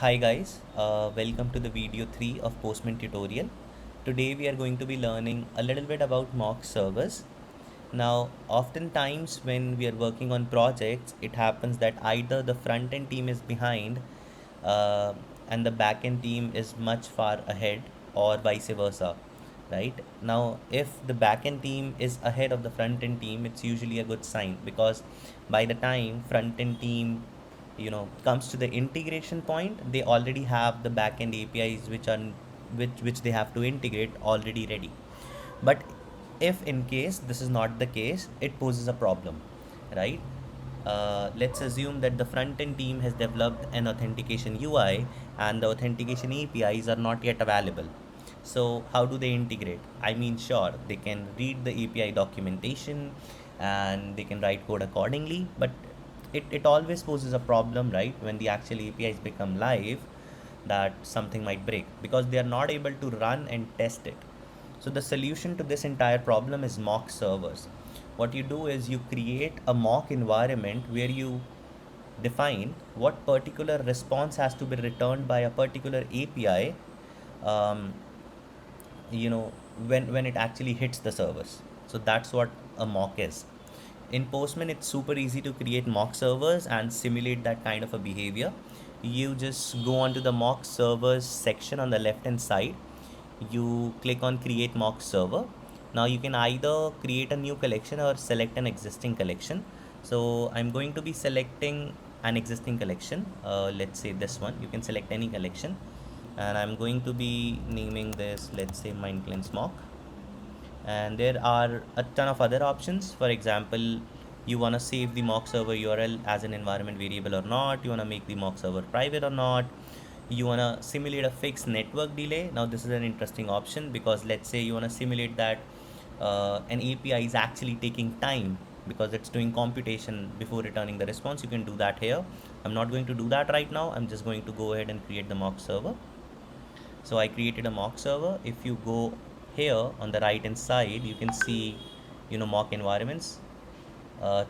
Hi guys, welcome to the video 3 of Postman tutorial. Today we are going to be learning a little bit about mock servers. Now, oftentimes when we are working on projects, it happens that either the front end team is behind uh, and the back end team is much far ahead, or vice versa, right? Now, if the back end team is ahead of the front end team, it's usually a good sign because by the time front end team comes to the integration point, they already have the backend APIs which they have to integrate already ready. But if in case this is not the case, it poses a problem, right? Let's assume that the front end team has developed an authentication UI and the authentication APIs are not yet available. So how do they integrate? I mean, sure, they can read the API documentation and they can write code accordingly, but it always poses a problem, right? When the actual APIs become live, that something might break because they are not able to run and test it. So the solution to this entire problem is mock servers. What you do is you create a mock environment where you define what particular response has to be returned by a particular API, um, you know, when it actually hits the servers. So that's what a mock is. In Postman, it's super easy to create mock servers and simulate that kind of a behavior. You just go onto the mock servers section on the left hand side. You click on create mock server. Now you can either create a new collection or select an existing collection. So I'm going to be selecting an existing collection. Let's say this one. You can select any collection. And I'm going to be naming this, let's say, mind cleanse mock. And there are a ton of other options. For example, you want to save the mock server URL as an environment variable or not, you want to make the mock server private or not, you want to simulate a fixed network delay. Now this is an interesting option because let's say you want to simulate that an API is actually taking time because it's doing computation before returning the response. You can do that here. I'm not going to do that right now. I'm just going to go ahead and create the mock server. So I created a mock server. If you go here on the right hand side, you can see mock environments.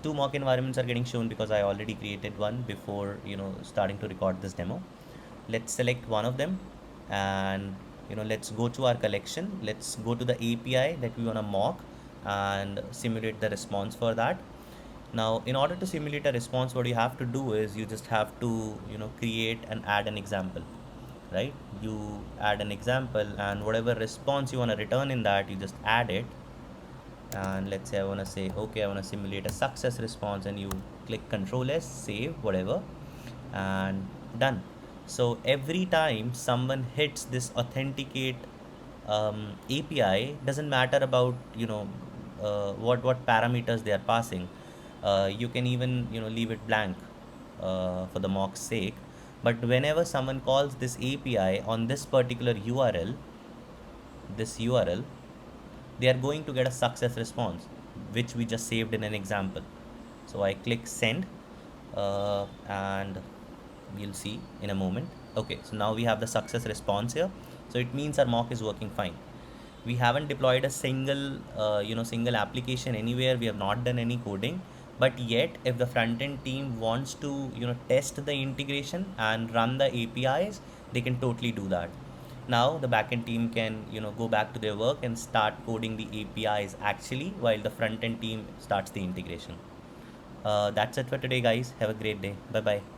Two mock environments are getting shown because I already created one before starting to record this demo. Let's select one of them, and let's go to our collection. Let's go to the API that we want to mock and simulate the response for that. Now, in order to simulate a response, what you have to do is you just have to create and add an example, right? You add an example, and whatever response you want to return in that, you just add it. And let's say I want to say, okay, I want to simulate a success response, and you click Control S, save, whatever, and done. So every time someone hits this authenticate API, doesn't matter about what parameters they are passing. You can even leave it blank for the mock's sake. But whenever someone calls this API on this particular URL, this URL, they are going to get a success response, which we just saved in an example. So I click send, and we'll see in a moment. Okay, so now we have the success response here. So it means our mock is working fine. We haven't deployed a single application anywhere. We have not done any coding, but yet if the front end team wants to test the integration and run the APIs, they can totally do that. Now the backend team can go back to their work and start coding the APIs actually, while the front end team starts the integration. That's it for today, guys. Have a great day. Bye bye.